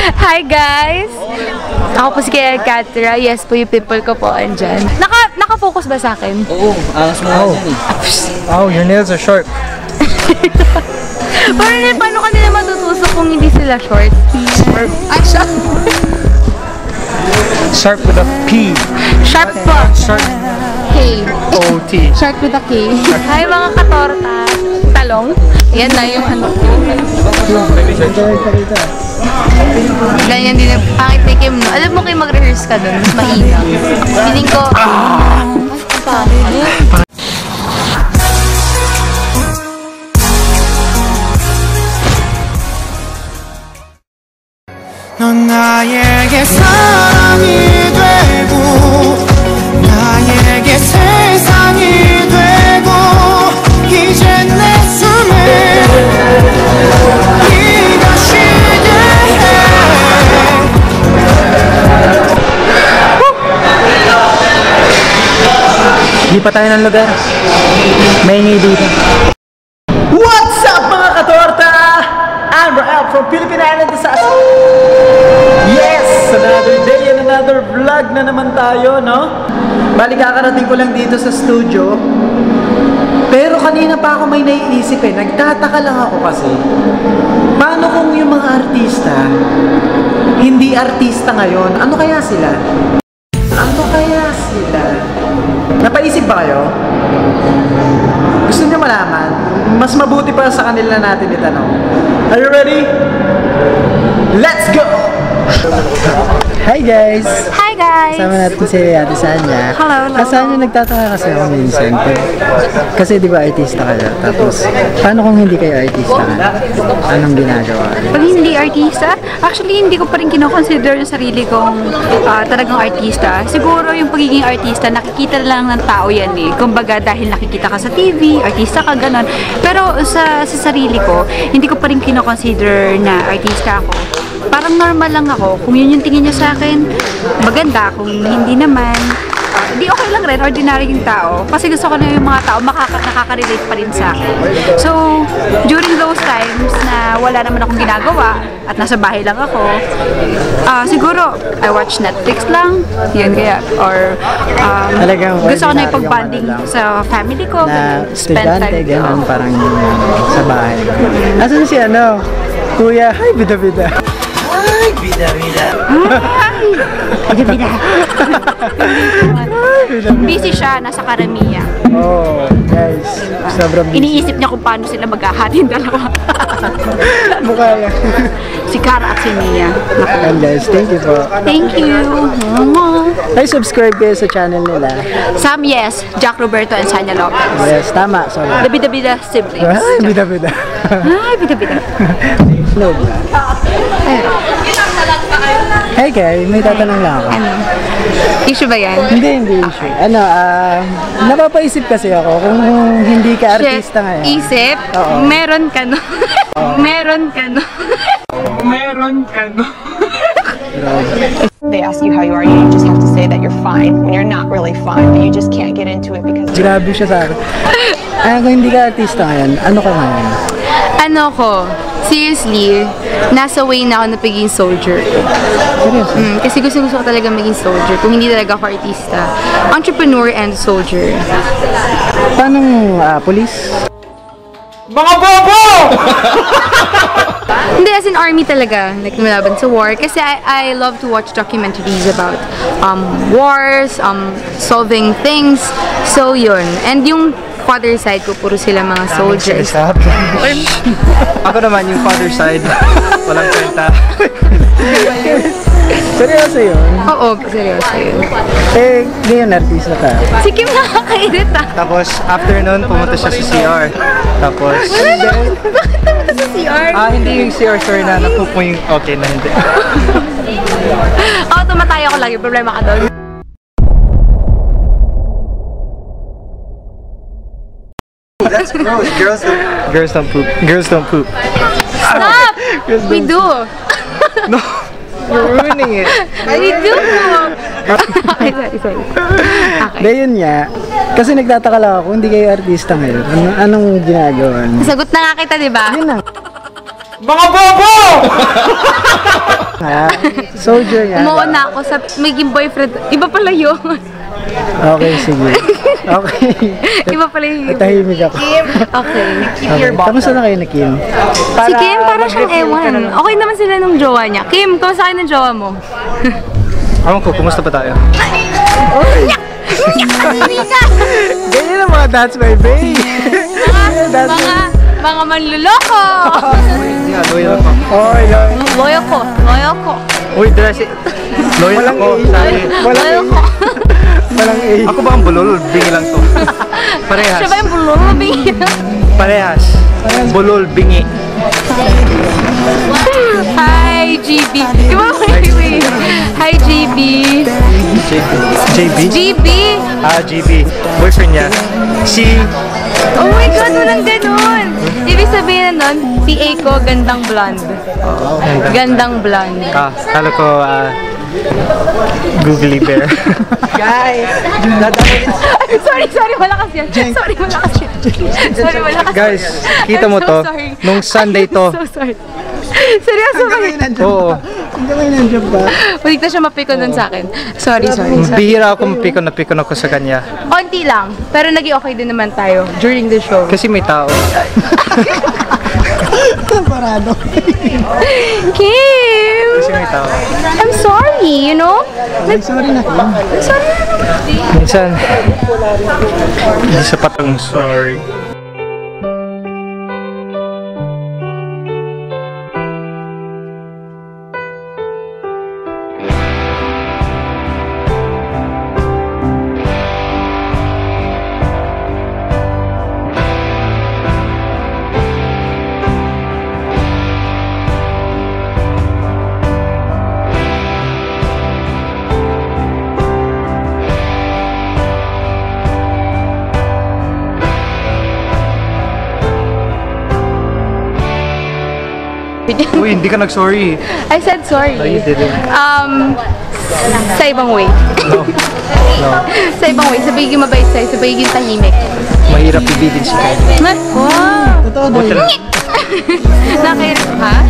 Hi guys! Ako po si Kaya Catra. Yes po, yung people ko po andyan. Naka-focus ba sa akin? Oo, angas mo nga dyan eh. Oh, your nails are sharp. Paano ka nila matutusok kung hindi sila short? Sharp. Ay, sharp! Sharp with a P. Sharp po! Sharp. K. O-T. Sharp with a K. Hi mga katorta! Talong? Yan na yung ano ko. Ganyan din yung pangit ni Kim, no? Alam mo kayo mag-rehearse ka dun, mas mainam. Feeling ko, 넌 나에게 사랑이 되고 나에게 세상이 되고 이제 내 숨에 네가 쉬게 해. Lipat tayo ng lugar. May dito. What's up mga katorta? I'm Rael from Philippine Island Disaster. Yes! Another day and another vlog na naman tayo, no? Bali kakarating ko lang dito sa studio. Pero kanina pa ako may naiisip eh. Nagtataka lang ako kasi. Paano kung yung mga artista hindi artista ngayon? Ano kaya sila? Ano kaya sila? Napaisip ba kayo? Gusto niyo malaman? Mas mabuti pa sa kanila natin itanong. Are you ready? Let's go! Hi guys! hi guys! Kasama natin si Ate Sanya. Hello, hello. Kasama nagtataka kasi ako minsan. Kasi di ba artista kayo? Tapos, paano kung hindi kayo artista ka? Anong ginagawa? Pag hindi artista, actually hindi ko pa rin kinoconsider yung sarili kong talagang artista. Siguro yung pagiging artista, nakikita lang ng tao yan eh. Kumbaga dahil nakikita ka sa TV, artista ka, ganon. Pero sa sarili ko, hindi ko pa rin kinoconsider na artista ako. Parang normal lang ako. Kung yun yung tingin niya sa akin, maganda. Kung hindi naman, di okay lang rin, ordinary yung tao. Kasi gusto ko na yung mga tao nakaka-relate pa rin sa akin. So, during those times na wala naman akong ginagawa at nasa bahay lang ako, siguro, I watch Netflix lang, yun kaya, or gusto ko na ipag-bonding sa family ko, Na spend estudyante, time. gano'n, parang sa bahay. Asan si ano? Kuya, hi bida-bida. Ay, bida-bida. Bida-bida. Busy siya, nasa Karamiya. Oh, guys, sobrang busy. Iniisip niya kung paano sila maghahatin dalawa. Mukha lang. Si Kara at si Mia. And guys, thank you po. Thank you. Ay, subscribe kayo sa channel nila. Sam, yes. Jack Roberto and Sanya Lopez. Yes, tama. Sorry. The Bida-Bida siblings. Ay, bida-bida. Ay, Bida-Bida. Hello. Hey guys, may tatanong lang ako. Ano? Issue ba yan? Hindi issue. Ano, napapaisip kasi ako kung hindi ka artista ngayon. Isip? Oo. Meron ka no? Meron ka no? Meron ka no? They ask you how you are, you just have to say that you're fine when you're not really fine, but you just can't get into it because... Grabe siya sa akin. Kung hindi ka artista ngayon, ano ka ngayon? Ano ko? Seriously, nasa way na ako na pagiging soldier. Seriously? Kasi gusto ko talaga maging soldier. Kung hindi talaga ako artista. Entrepreneur and soldier. Paano police? Mga bobo! Hindi, as in army talaga. Like, lumalaban sa war. Kasi I love to watch documentaries about wars, solving things. So, yun. And yung father side ko, puro sila mga soldiers. Ako naman yung father side. Walang kwenta. Seryoso yun? Oo, seryoso yun. Eh, ngayon artista ka. Si Kim nakakainit ah. Tapos, after nun, pumunta siya sa CR. Tapos, Bakit naman sa CR? hindi yung CR, sorry na, napoop mo yung okay na hindi. Oo, tumatay ako lagi. Problema ka doon. That's gross. Girls don't poop. Girls don't poop. Stop! We do. No, you're ruining it. We do. Okay, sorry. Okay. Dahil yun nga, kasi nagtataka lang ako, hindi kayo artista ngayon. Anong ginagawa niyo? Sagot na nga kita, di ba? Yun na. Mga bobo! nga. Soldier nga. Umuuna ako sa maging boyfriend. Iba pala yun. Okay, sige. Okay. Iba pala yun. Tahimik ako. Okay. Okay. Kamusta na kayo na Kim? Si Kim, para siyang ewan. Okay naman sila nung jowa niya. Kim, kamusta kayo ng jowa mo? Awan ko, kumusta pa tayo? Ganyan ang mga That's My Babe. Mga manluloko! Loyal ako. Oh, Loyal ko. Loyal ko. Uy, dress. Loyal ako. Loyal ko. Walang A. Ako ba ang bulol? Bingi lang to. Parehas. Siya ba yung bulol? Parehas. Bulol, bingi. Hi, GB. Hi, GB. JB? GB. Ah, GB. Boyfriend niya. Si... Oh my God, walang ganun. Ibig sabihin na nun, PA ko, gandang blonde. Gandang blonde. Kala ko, Googly Bear. Guys! Sorry, malakas yan. Sorry, malakas yan. Guys, kita mo to, nung Sunday to. I'm so sorry. Seryoso ba? Oo. Huwag na siya mapikon dun sa akin. Sorry. Bihira ako mapikon ako sa kanya. Konti lang, pero naging okay din naman tayo during the show. Kasi may tao. Parado. Kim! Kasi may tao. I'm sorry, you know? Sorry na Kim. I'm sorry. Minsan, hindi sapat ang sorry. Uy, hindi ka nag-sorry. I said sorry. No, you didn't. Sa ibang way. No. Sa ibang way. Sa pagiging mabait sa'yo, sa pagiging tahimik. Mahirap ibigin si Kylie. Wow! Totoo daw. Nakahirap ha?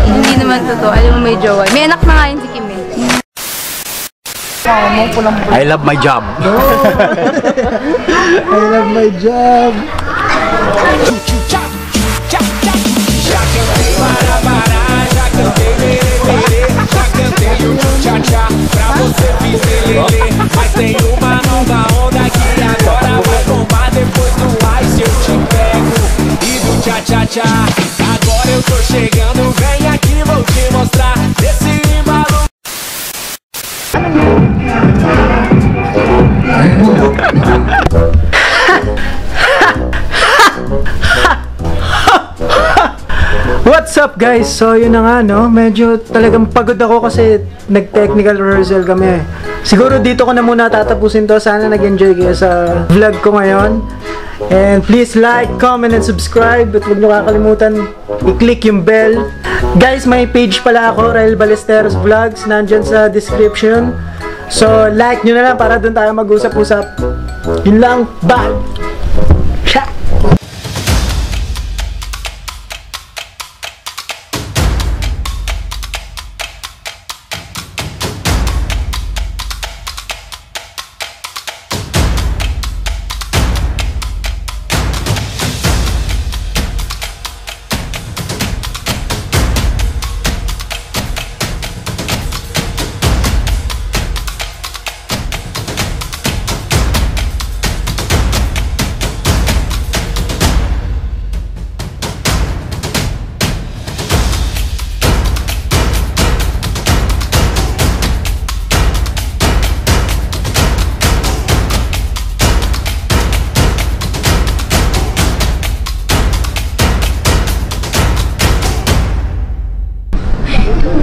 Hindi naman totoo. Alam mo may jowa. May anak na nga yun si Kim eh. I love my job. I love my job. Mas tem uma nova onda que agora vai bombar. Depois do ice eu te pego e do tcha-tcha-tcha. Agora eu tô chegando, vem aqui, vou te mostrar esse embalo. What's up guys? So yun na nga no, medyo talagang pagod ako kasi nag-technical rehearsal kami. Siguro dito ko na muna tatapusin to. Sana nag-enjoy kayo sa vlog ko ngayon. And please like, comment, and subscribe. At huwag nyo kakalimutan i-click yung bell. Guys, may page pala ako, Rael Ballesteros Vlogs. Nandyan sa description. So like nyo na lang para dun tayo mag-usap-usap. Yun lang, bye! Ciao!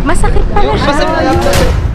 Masakit pala siya.